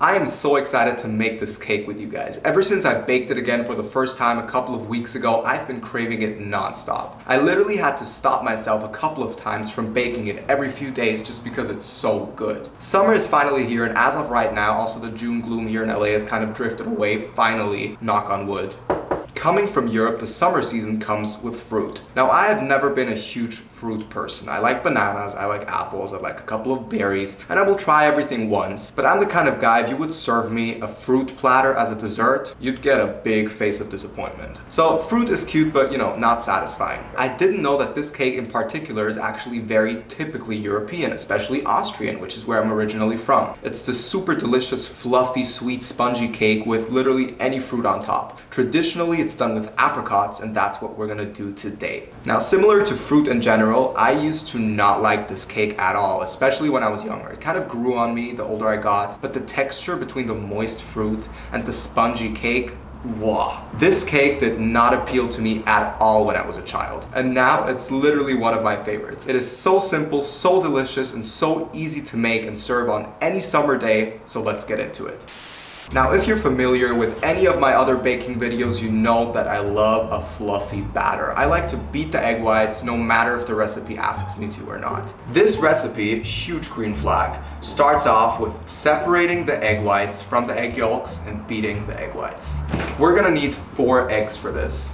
I am so excited to make this cake with you guys. Ever since I baked it again for the first time a couple of weeks ago, I've been craving it non-stop. I literally had to stop myself a couple of times from baking it every few days just because it's so good. Summer is finally here, and as of right now, also the June gloom here in LA has kind of drifted away, finally, knock on wood. Coming from Europe, the summer season comes with fruit. Now, I have never been a huge fruit person. I like bananas, I like apples, I like a couple of berries, and I will try everything once. But I'm the kind of guy, if you would serve me a fruit platter as a dessert, you'd get a big face of disappointment. So fruit is cute, but not satisfying. I didn't know that this cake in particular is actually very typically European, especially Austrian, which is where I'm originally from. It's this super delicious, fluffy, sweet, spongy cake with literally any fruit on top. Traditionally, it's done with apricots, and that's what we're gonna do today. Now, similar to fruit in general, I used to not like this cake at all, especially when I was younger. It kind of grew on me the older I got, but the texture between the moist fruit and the spongy cake, wow. This cake did not appeal to me at all when I was a child, and now it's literally one of my favorites. It is so simple, so delicious, and so easy to make and serve on any summer day, so let's get into it. Now, if you're familiar with any of my other baking videos, you know that I love a fluffy batter. I like to beat the egg whites no matter if the recipe asks me to or not. This recipe, huge green flag, starts off with separating the egg whites from the egg yolks and beating the egg whites. We're gonna need 4 eggs for this.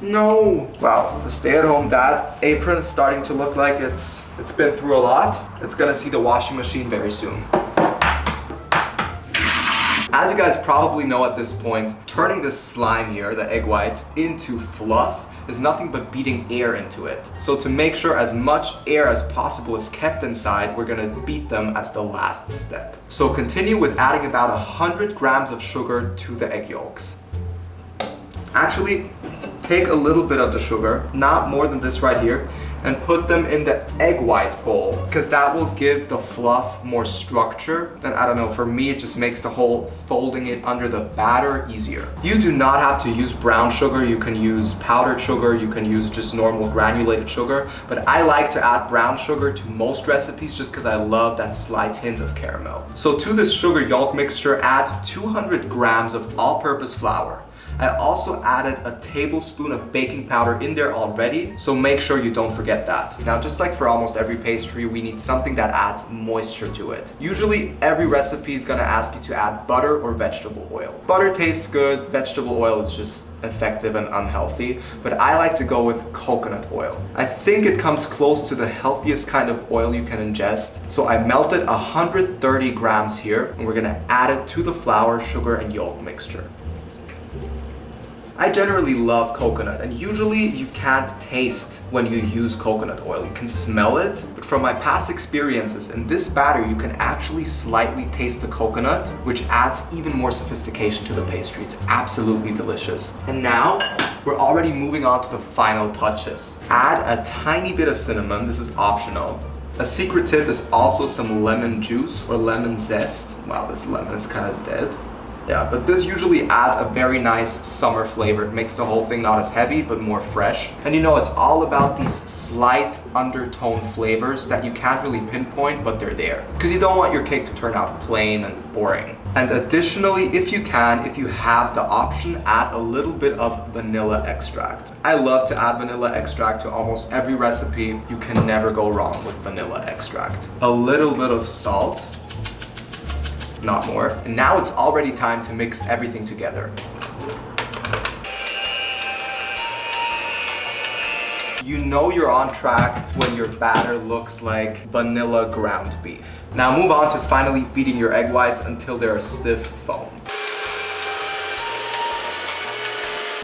No! Wow, the stay-at-home dad apron is starting to look like it's been through a lot. It's gonna see the washing machine very soon. As you guys probably know at this point, turning this slime here, the egg whites, into fluff is nothing but beating air into it. So to make sure as much air as possible is kept inside, we're gonna beat them as the last step. So continue with adding about 100 grams of sugar to the egg yolks. Actually, take a little bit of the sugar, not more than this right here, and put them in the egg white bowl, because that will give the fluff more structure. And I don't know, for me it just makes the whole folding it under the batter easier. You do not have to use brown sugar, you can use powdered sugar, you can use just normal granulated sugar, but I like to add brown sugar to most recipes just because I love that slight hint of caramel. So to this sugar yolk mixture, add 200 grams of all-purpose flour. I also added a tablespoon of baking powder in there already, so make sure you don't forget that. Now, just like for almost every pastry, we need something that adds moisture to it. Usually, every recipe is gonna ask you to add butter or vegetable oil. Butter tastes good, vegetable oil is just effective and unhealthy, but I like to go with coconut oil. I think it comes close to the healthiest kind of oil you can ingest, so I melted 130 grams here, and we're gonna add it to the flour, sugar, and yolk mixture. I generally love coconut, and usually you can't taste when you use coconut oil. You can smell it, but from my past experiences, in this batter you can actually slightly taste the coconut, which adds even more sophistication to the pastry. It's absolutely delicious. And now, we're already moving on to the final touches. Add a tiny bit of cinnamon, this is optional. A secret tip is also some lemon juice or lemon zest. Wow, this lemon is kind of dead. Yeah, but this usually adds a very nice summer flavor. It makes the whole thing not as heavy, but more fresh. And it's all about these slight undertone flavors that you can't really pinpoint, but they're there. Because you don't want your cake to turn out plain and boring. And additionally, if you have the option, add a little bit of vanilla extract. I love to add vanilla extract to almost every recipe. You can never go wrong with vanilla extract. A little bit of salt. Not more. And now it's already time to mix everything together. You know you're on track when your batter looks like vanilla ground beef. Now move on to finally beating your egg whites until they're a stiff foam.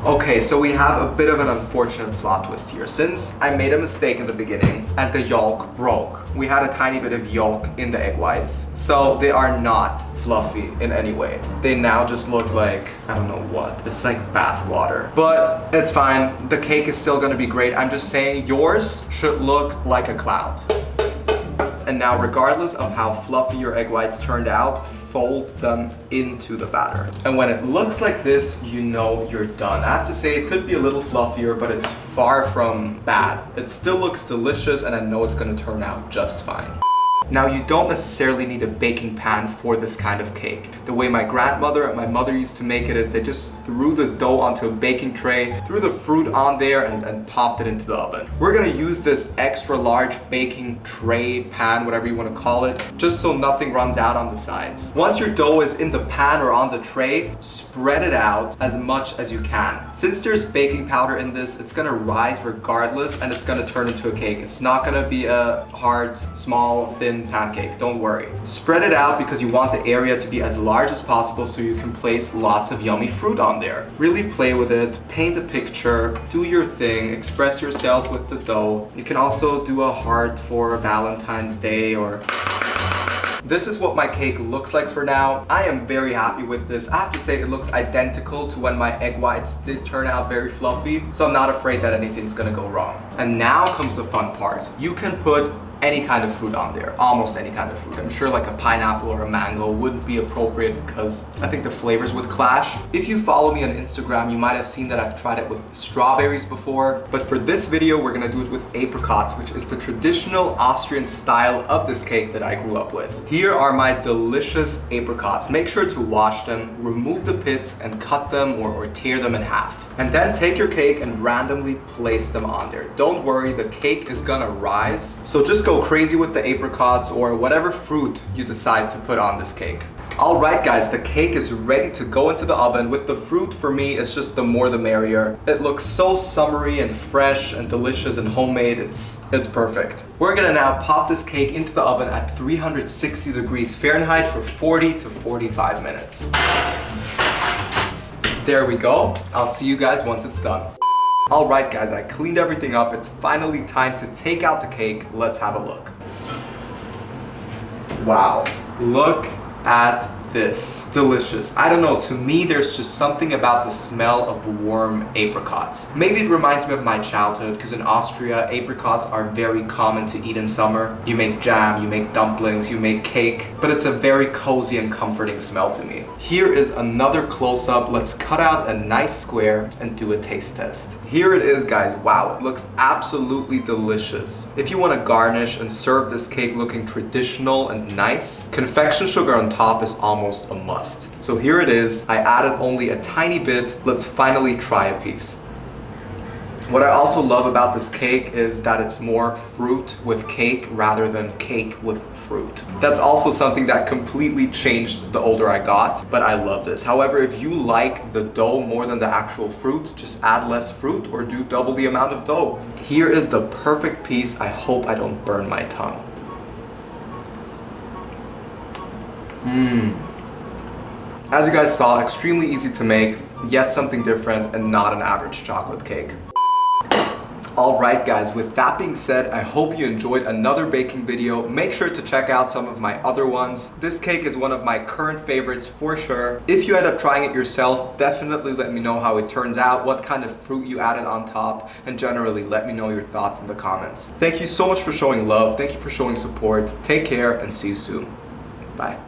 Okay, so we have a bit of an unfortunate plot twist here. Since I made a mistake in the beginning and the yolk broke, we had a tiny bit of yolk in the egg whites. So they are not fluffy in any way. They now just look like, I don't know what. It's like bath water. But it's fine. The cake is still gonna be great. I'm just saying yours should look like a cloud. And now, regardless of how fluffy your egg whites turned out, fold them into the batter. And when it looks like this, you know you're done. I have to say, it could be a little fluffier, but it's far from bad. It still looks delicious, and I know it's gonna turn out just fine. Now you don't necessarily need a baking pan for this kind of cake. The way my grandmother and my mother used to make it is they just threw the dough onto a baking tray, threw the fruit on there and popped it into the oven. We're gonna use this extra large baking tray, pan, whatever you want to call it, just so nothing runs out on the sides. Once your dough is in the pan or on the tray, spread it out as much as you can. Since there's baking powder in this, it's gonna rise regardless and it's gonna turn into a cake. It's not gonna be a hard, small, thin pancake, don't worry. Spread it out because you want the area to be as large as possible so you can place lots of yummy fruit on there. Really play with it, paint a picture, do your thing, express yourself with the dough. You can also do a heart for Valentine's Day or... This is what my cake looks like for now. I am very happy with this. I have to say it looks identical to when my egg whites did turn out very fluffy, so I'm not afraid that anything's gonna go wrong. And now comes the fun part. You can put any kind of fruit on there, almost any kind of fruit. I'm sure like a pineapple or a mango wouldn't be appropriate because I think the flavors would clash. If you follow me on Instagram, you might have seen that I've tried it with strawberries before, but for this video, we're gonna do it with apricots, which is the traditional Austrian style of this cake that I grew up with. Here are my delicious apricots. Make sure to wash them, remove the pits, and cut them or tear them in half. And then take your cake and randomly place them on there. Don't worry, the cake is gonna rise. So just go crazy with the apricots or whatever fruit you decide to put on this cake. Alright guys, the cake is ready to go into the oven. With the fruit, for me, it's just the more the merrier. It looks so summery and fresh and delicious and homemade. It's perfect. We're gonna now pop this cake into the oven at 360 degrees Fahrenheit for 40 to 45 minutes. There we go. I'll see you guys once it's done. Alright guys, I cleaned everything up. It's finally time to take out the cake. Let's have a look. Wow. Look at this. Delicious. I don't know, to me there's just something about the smell of warm apricots. Maybe it reminds me of my childhood because in Austria apricots are very common to eat in summer. You make jam, you make dumplings, you make cake, but it's a very cozy and comforting smell to me. Here is another close-up. Let's cut out a nice square and do a taste test. Here it is guys. Wow, it looks absolutely delicious. If you want to garnish and serve this cake looking traditional and nice, confection sugar on top is almost a must. So here it is. I added only a tiny bit. Let's finally try a piece. What I also love about this cake is that it's more fruit with cake rather than cake with fruit. That's also something that completely changed the older I got, but I love this. However, if you like the dough more than the actual fruit, just add less fruit or do double the amount of dough. Here is the perfect piece. I hope I don't burn my tongue. As you guys saw, extremely easy to make, yet something different and not an average chocolate cake. Alright guys, with that being said, I hope you enjoyed another baking video. Make sure to check out some of my other ones. This cake is one of my current favorites for sure. If you end up trying it yourself, definitely let me know how it turns out, what kind of fruit you added on top, and generally let me know your thoughts in the comments. Thank you so much for showing love, thank you for showing support. Take care and see you soon. Bye.